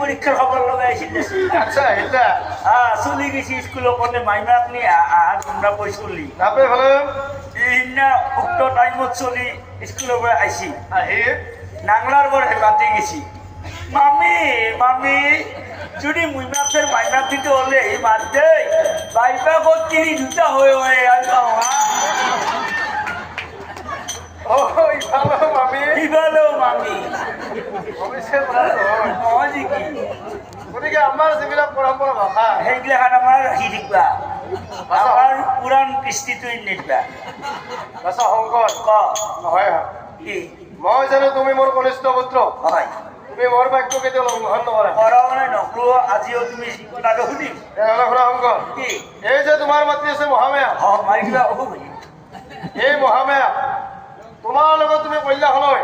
পরীক্ষার খবর লাগাইছিল আচ্ছা এটা চলি গেছি স্কুল ওখানে মাইমাক নিয়ে আর তোমরা বই চলি আপনি ভালো না উক্ত টাইমত চলি স্কুলের পরে আইসি আহি নাংলার পরে বাতি গেছি মামি মামি যদি মুইমাপের মাইমাপ দিতে হলে এই মার দে বাইপা করছিলি দুটা হয়ে আর ওই ভালো মামি কি ভালো মামি অবশ্যই ভালো মজি কি গতিকে আমাৰ যিবিলাক পৰম্পৰা ভাষা সেইগিলাখান আমাৰ ৰাখি থাকিবা আমাৰ পুৰাণ কৃষ্টিটো নিদিবা ভাষা শংকৰ ক হয় কি মই জানো তুমি মোৰ কনিষ্ঠ পুত্ৰ হয় তুমি মোৰ বাক্য কেতিয়াও লংঘন নকৰা কৰা মানে নকৰো আজিও তুমি কথাটো শুনিম তেনেহ'লে শুনা শংকৰ কি এই যে তোমাৰ মাতৃ আছে মহামায়া মাৰি কিবা অসুখ এই মহামায়া তোমাৰ লগত তুমি কল্যাণলৈ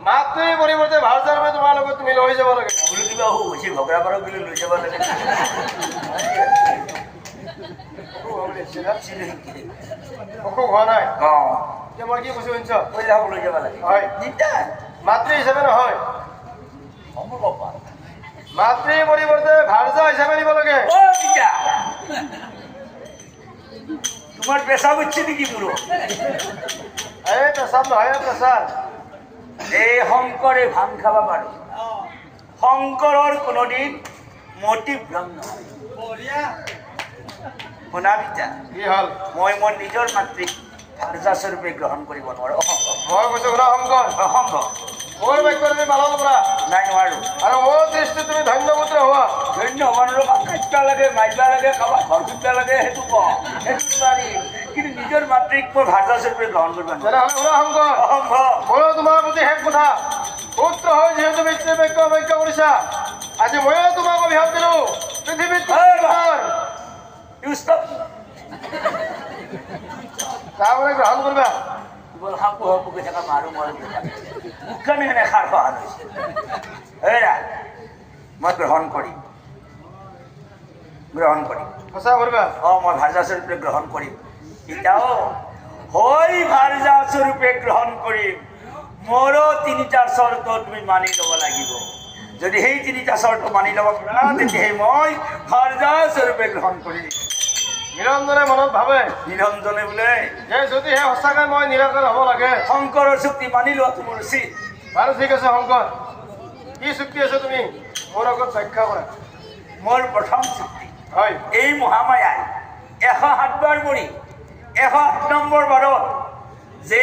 মাতৃৰ পৰিৱৰ্তে ভাৰতৰ বাবে তোমাৰ লগত তুমি লৈ যাব লাগে বোলো কিবা অসুখ হৈছে ঘগৰা পাৰক বুলি লৈ যাব লাগে অসুখ হোৱা নাই অ এতিয়া মই কি কৈছো শুনিছ পইচা লৈ যাব লাগে হয় নিতা মাতৃ হিচাপে নহয় সম্ভৱ পা মাতৃৰ পৰিৱৰ্তে ভাৰ্যা হিচাপে দিব লাগে ও নিতা তোমাৰ পেশা হচ্ছে নাকি বুড়ো এই পেছাব নহয় প্ৰেছাৰ এই শংকৰে ভাং খাবা পাৰে শংকৰৰ কোনদিন মটিভ ভ্ৰম নহয় শুনা বিতা কি হ'ল মই মোৰ নিজৰ মাতৃক ভাৰ্যা স্বৰূপে গ্ৰহণ কৰিব নোৱাৰো অসম্ভৱ মই কৈছো শুনা শংকৰ অসম্ভৱ মোৰ বাক্য তুমি পালন কৰা নাই নোৱাৰো আৰু মোৰ দৃষ্টিত তুমি ধন্যপুত্ৰ হোৱা ধন্য মানুহৰ কাটিবা লাগে মাৰিবা লাগে কাৰোবাক ঘৰ খুজিব লাগে সেইটো কওঁ সেইটো পাৰিম কিন্তু নিজৰ মাতৃক মই ভাৰ্যা স্বৰূপে গ্ৰহণ কৰিব নোৱাৰো তেনেহ'লে শুনা শংকৰ অসম্ভৱ ময়ো তোমাৰ প্ৰতি শেষ কথা পুত্ৰ হৈ যিহেতু পিতৃৰ বাক্য অবাক্য কৰিছা আজি ময়ো তোমাক অভিশাপ দিলো পৃথিৱীত তাৰমানে গ্ৰহণ কৰিবা কেৱল সাপু সাপুকে থকা মাৰো মই মুখখানে এনে সাৰ খোৱা হৈছে এৰা মই গ্ৰহণ কৰিম সঁচা কৰিবা মই ভাৰ্যা স্বৰূপে গ্ৰহণ কৰিম এতিয়াও হৈ ভাৰ্যা স্বৰূপে গ্ৰহণ কৰিম মোৰো তিনিটা চৰ্ত তুমি মানি ল'ব লাগিব যদি সেই তিনিটা চৰ্ত মানি ল'ব পাৰা তেতিয়াহে মই ভাৰ্যা স্বৰূপে গ্ৰহণ কৰিম নিৰঞ্জনে মনত ভাবে নিৰঞ্জনে বোলে যে যদিহে সঁচাকৈ মই নিৰাকাৰ হ'ব লাগে শংকৰৰ চুক্তি মানি লোৱাটো মোৰ উচিত বাৰু ঠিক আছে শংকৰ কি চুক্তি আছে তুমি মোৰ আগত ব্যাখ্যা কৰা মোৰ প্ৰথম চুক্তি হয় এই মহামায়াই 107 বাৰ মৰি 108 নম্বৰ বাৰত যে